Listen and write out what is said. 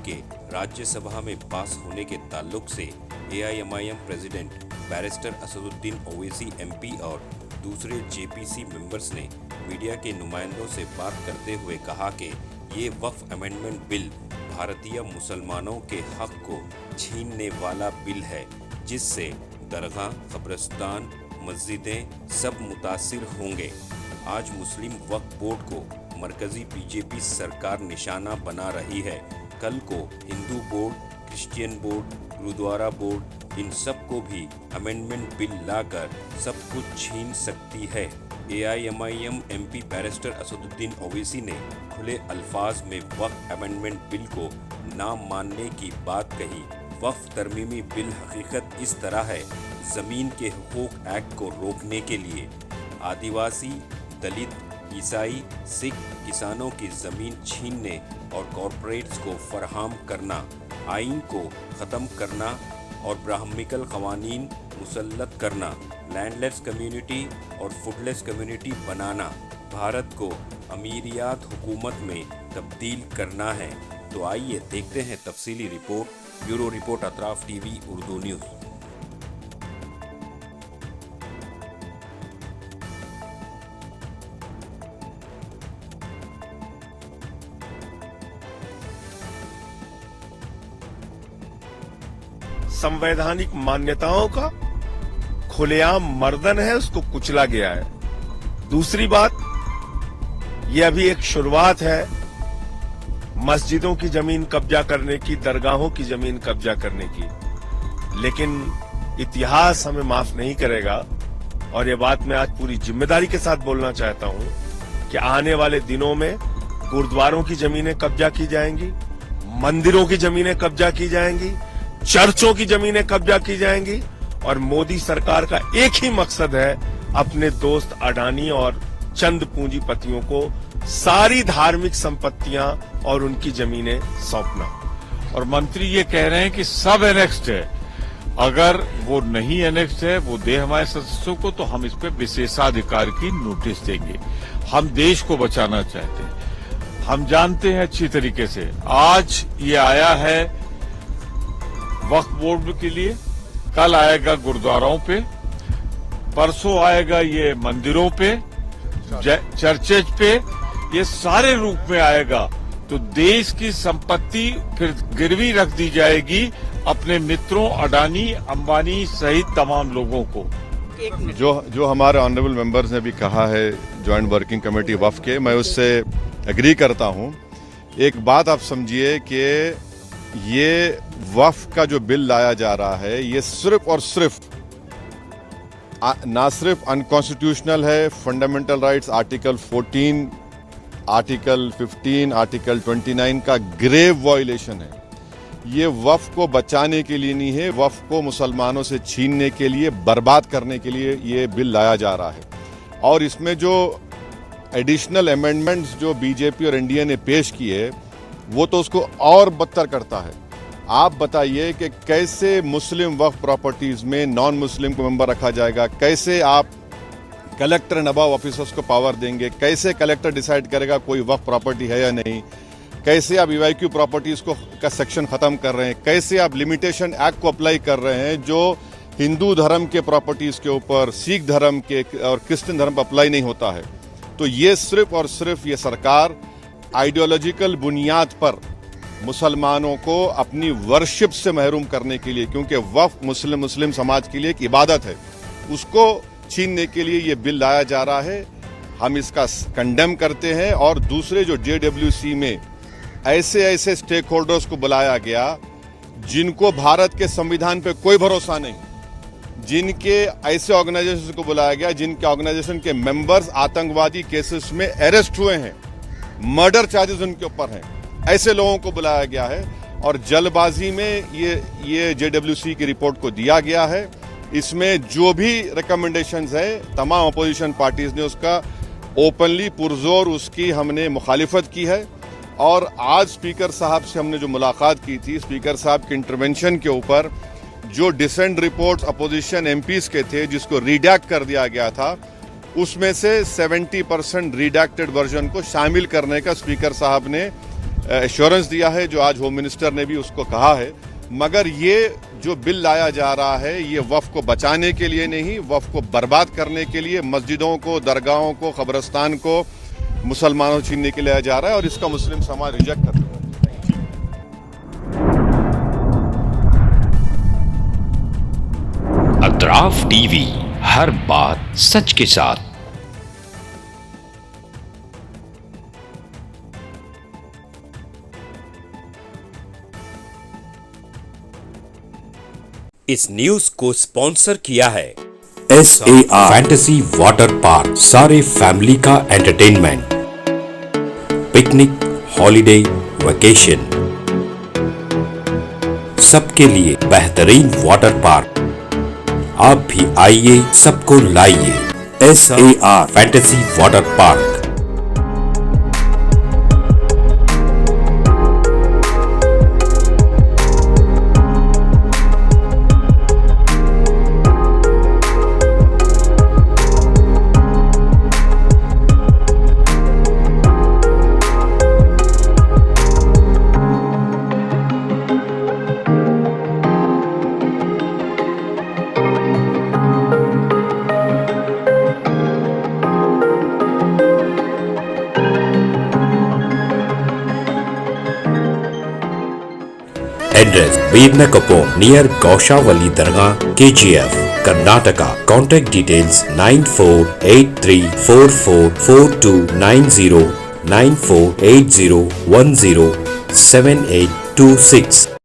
के राज्यसभा में पास होने के ताल्लुक से AIMIM president barrister Asaduddin Owaisi MP और दूसरे जेपीसी मेंबर्स ने मीडिया के नुमाइंदों से बात करते हुए कहा कि ये वक्फ अमेंडमेंट बिल भारतीय मुसलमानों के हक को छीनने वाला बिल है, जिससे दरगाह, कब्रिस्तान, मस्जिदें सब मुतासिर होंगे। आज मुस्लिम वक्फ बोर्ड को मरकजी बीजेपी सरकार निशाना बना रही है। कल को Hindu board, Christian board, gurdwara board, इन सब को भी अमेंडमेंट बिल लाकर सब कुछ छीन सकती है। AIMIM MP barrister Asaduddin Owaisi ने खुले अल्फाज में वक्फ अमेंडमेंट बिल को ना मानने की बात कही। वक्फ तरमीमी बिल हकीकत इस तरह है, जमीन के हुकूक एक्ट को रोकने के लिए आदिवासी, दलित, ईसाई, सिख किसानों की जमीन छीनने और कॉरपोरेट्स को फराहम करना, आइन को ख़त्म करना और ब्राह्मणिकल कवानीन मुसल्लत करना, लैंडलेस कम्युनिटी और फूडलेस कम्युनिटी बनाना, भारत को अमीरियात हुकूमत में तब्दील करना है। तो आइए देखते हैं तफसीली रिपोर्ट। Bureau report, Atraf TV Urdu news. संवैधानिक मान्यताओं का खुलेआम मर्दन है, उसको कुचला गया है। दूसरी बात, ये अभी एक शुरुआत है मस्जिदों की जमीन कब्जा करने की, दरगाहों की जमीन कब्जा करने की, लेकिन इतिहास हमें माफ नहीं करेगा। और ये बात मैं आज पूरी जिम्मेदारी के साथ बोलना चाहता हूं कि आने वाले दिनों में गुरुद्वारों की जमीनें कब्जा की जाएंगी, मंदिरों की जमीनें कब्जा की जाएंगी, चर्चों की जमीनें कब्जा की जाएंगी। और मोदी सरकार का एक ही मकसद है, अपने दोस्त अडानी और चंद पूंजीपतियों को सारी धार्मिक संपत्तियां और उनकी जमीनें सौंपना। और मंत्री ये कह रहे हैं कि सब एनेक्स्ड है, अगर वो नहीं एनेक्स्ड है, वो दे हमारे सदस्यों को, तो हम इस पे विशेषाधिकार की नोटिस देंगे। हम देश को बचाना चाहते हैं, हम जानते हैं अच्छी तरीके से। आज ये आया है वक्फ बोर्ड के लिए, कल आएगा गुरुद्वाराओं पे, परसों आएगा ये मंदिरों पे, चर्चेज पे, ये सारे रूप में आएगा। तो देश की संपत्ति फिर गिरवी रख दी जाएगी अपने मित्रों अडानी, अंबानी सहित तमाम लोगों को। जो हमारे ऑनरेबल मेंबर्स ने भी कहा है ज्वाइंट वर्किंग कमेटी वक्फ के, मैं उससे एग्री करता हूं। एक बात आप समझिए कि ये वक्फ का जो बिल लाया जा रहा है, ये सिर्फ और सिर्फ ना सिर्फ अनकॉन्स्टिट्यूशनल है, fundamental rights article 14, article 15, article 29 का ग्रेव वायलेशन है। ये वक्फ को बचाने के लिए नहीं है, वक्फ को मुसलमानों से छीनने के लिए, बर्बाद करने के लिए ये बिल लाया जा रहा है। और इसमें जो एडिशनल अमेंडमेंट्स जो बीजेपी और एनडीए ने पेश किए, वो तो उसको और बदतर करता है। आप बताइए कि कैसे मुस्लिम वक्फ प्रॉपर्टीज में नॉन मुस्लिम को मेंबर रखा जाएगा, कैसे आप कलेक्टर एंड अबव ऑफिसर्स को पावर देंगे, कैसे कलेक्टर डिसाइड करेगा कोई वक्फ प्रॉपर्टी है या नहीं, कैसे आप ईवाईक्यू प्रॉपर्टीज को का सेक्शन खत्म कर रहे हैं, कैसे आप लिमिटेशन एक्ट को अप्लाई कर रहे हैं जो हिंदू धर्म के प्रॉपर्टीज के ऊपर, सिख धर्म के और क्रिश्चियन धर्म पर अप्लाई नहीं होता है। तो ये सिर्फ और सिर्फ ये सरकार आइडियोलॉजिकल बुनियाद पर मुसलमानों को अपनी वर्शिप से महरूम करने के लिए, क्योंकि वक्फ मुस्लिम समाज के लिए एक इबादत है, उसको छीनने के लिए ये बिल लाया जा रहा है। हम इसका कंडेम करते हैं। और दूसरे जो जेडब्ल्यूसी में ऐसे स्टेक होल्डर्स को बुलाया गया जिनको भारत के संविधान पे कोई भरोसा नहीं, जिनके ऐसे ऑर्गेनाइजेशन को बुलाया गया जिनके ऑर्गेनाइजेशन के मेंबर्स आतंकवादी केसेस में अरेस्ट हुए हैं, मर्डर चार्जेस उनके ऊपर हैं, ऐसे लोगों को बुलाया गया है। और जल्दबाजी में ये जेडब्ल्यूसी की रिपोर्ट को दिया गया है। इसमें जो भी रिकमेंडेशंस है, तमाम अपोजिशन पार्टीज ने उसका ओपनली पुरजोर उसकी हमने मुखालिफत की है। और आज स्पीकर साहब से हमने जो मुलाकात की थी, स्पीकर साहब के इंटरवेंशन के ऊपर जो डिसेंट रिपोर्ट्स अपोजिशन एमपीज के थे जिसको रिडैक्ट कर दिया गया था, उसमें से 70% रिडैक्टेड वर्जन को शामिल करने का स्पीकर साहब ने एश्योरेंस दिया है, जो आज होम मिनिस्टर ने भी उसको कहा है। मगर ये जो बिल लाया जा रहा है ये वक्फ को बचाने के लिए नहीं, वक्फ को बर्बाद करने के लिए, मस्जिदों को, दरगाहों को, कब्रिस्तान को मुसलमानों छीनने के लिए लाया जा रहा है और इसका मुस्लिम समाज रिजेक्ट कर रहा है। अतराफ टीवी, हर बात सच के साथ। इस न्यूज को स्पॉन्सर किया है SAR फैंटेसी वाटर पार्क, सारे फैमिली का एंटरटेनमेंट, पिकनिक, हॉलिडे, वेकेशन, सबके लिए बेहतरीन वाटर पार्क। आप भी आइए, सबको लाइए। SAR fantasy water park. Address Birnakapom near Gaushavali Dargah, KGF, Karnataka. Contact details 9483444290 9480107826.